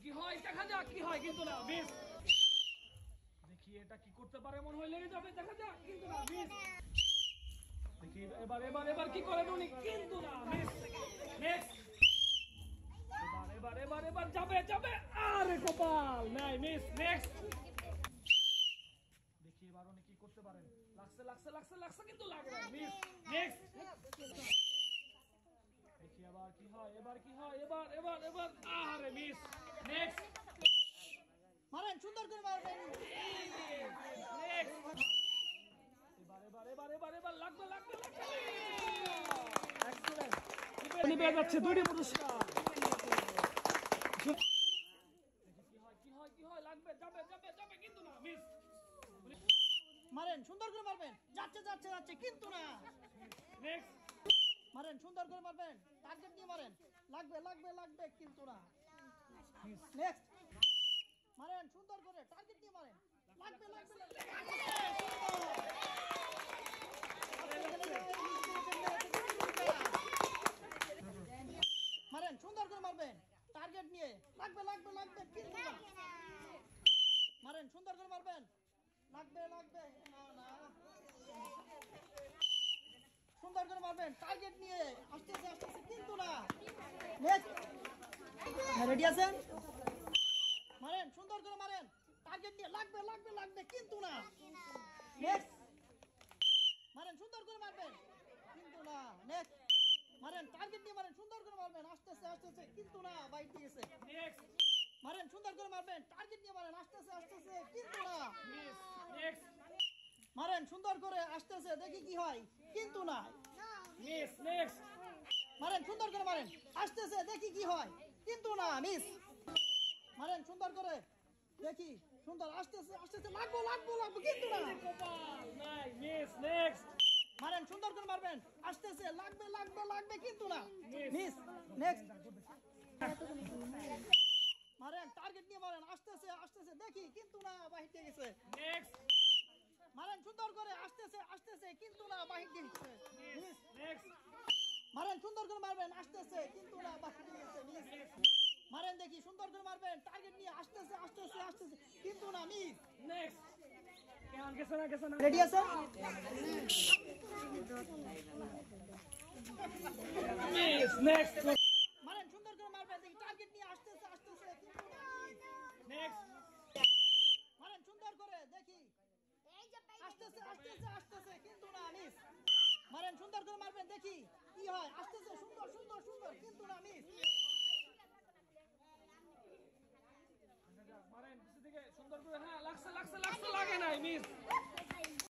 কি হয় দেখা যাক কি হয়, কিন্তু না মিস। দেখি এটা কি করতে পারে, মনে হয় লেগে যাবে, দেখা যাক, কিন্তু না মিস। দেখি এবার এবার এবার কি করেন উনি, কিন্তু না মিস। নেক্সট, এবার এবার এবার এবার যাবে যাবে, আরে কপাল নাই, মিস। নেক্সট, দেখি এবার উনি কি করতে পারেন, লাগছে লাগছে লাগছে লাগছে, কিন্তু লাগে না, মিস। নেক্সট, দেখি এবার কি হয়, এবার কি হয়, এবার এবার এবার, আরে মিস। নেক্সট, মারেন, সুন্দর করে মারবেন। নেক্সট, এবার এবার এবার এবার এবার লাগবে লাগবে লাগবে, এক্সেলেন্ট। উনি পেয়ে যাচ্ছে 2টি পুরস্কার। দেখি কি হয় কি হয় কি হয়, লাগবে, যাবে যাবে যাবে, কিন্তু না মিস। মারেন, সুন্দর করে মারবেন, যাচ্ছে যাচ্ছে যাচ্ছে, কিন্তু না। নেক্সট, মারেন, সুন্দর করে মারবেন, টার্গেট নিয়ে মারেন, লাগবে লাগবে লাগবে, কিন্তু না। নেক্সট, মারেন, সুন্দর করে টার্গেট নিয়ে মারেন, লাগবে লাগবে লাগবে। মারেন, সুন্দর করে মারবেন, টার্গেট নিয়ে, লাগবে লাগবে লাগবে, কিন্তু না। মারেন, সুন্দর করে মারবেন, লাগবে লাগবে, না না। সুন্দর করে মারবেন, টার্গেট নিয়ে, আসতেছে আসতেছে, কিন্তু না। নেক্সট, রেডি আছেন? মারেন, সুন্দর করে মারেন, টার্গেট নিয়ে, লাগবে লাগবে লাগবে, কিন্তু না। নেক্সট, মারেন, সুন্দর করে মারবেন, কিন্তু না। নেক্সট, মারেন, টার্গেট নিয়ে মারেন, সুন্দর করে মারবেন, আসতেছে আসতেছে, কিন্তু না, বাইট দিয়েছে। নেক্সট, মারেন, সুন্দর করে মারবেন, টার্গেট নিয়ে মারেন, আসতেছে আসতেছে, কিন্তু না। মিস। নেক্সট, মারেন, সুন্দর করে আসতেছে, দেখি কি হয়, কিন্তু না। মিস। নেক্সট, মারেন, সুন্দর করে মারেন, আসতেছে, দেখি কি হয়, কিন্তু না, মিস। মারেন, সুন্দর করে, দেখি, সুন্দর, আসতেছে আসতেছে, লাগবো লাগবো লাগবো, কিন্তু না। কপাল নাই, মিস। নেক্সট, মারেন, সুন্দর করে মারবেন, আসতেছে, লাগবে লাগবে লাগবে, কিন্তু না, মিস। নেক্সট, মারেন, টার্গেট নিয়ে মারেন, আসতেছে আসতেছে, দেখি, কিন্তু না, বাহির দিয়ে গেছে। নেক্সট, মারেন, সুন্দর করে, আসতেছে আসতেছে, কিন্তু না, বাহির দিয়ে গেছে। মিস। নেক্সট, মারেন, সুন্দর করে মারবেন, আসতেছে, কিন্তু না, বাহির দিয়ে গেছে। মিস। মারেন, দেখি, সুন্দর করে মারবেন, টার্গেট নিয়ে, আসতেছে আসতেছে আসতেছে, কিন্তু না, মিস। নেক্সট, কেমন গেছে না গেছে না, রেডি আছে? মিস। নেক্সট, মারেন, সুন্দর করে মারবেন, দেখি, টার্গেট নিয়ে, আসতেছে আসতেছে, কিন্তু না, মিস। নেক্সট, মারেন, সুন্দর করে, দেখি, আসতেছে আসতেছে আসতেছে, কিন্তু না, মিস। মারেন, সুন্দর করে মারবেন, দেখি কি হয়, আসতেছে, সুন্দর সুন্দর সুন্দর, কিন্তু না, মিস। মারেন পিছন থেকে সুন্দর করে, হ্যাঁ লাগছে লাগছে লাগছে, লাগে নাই, মিস।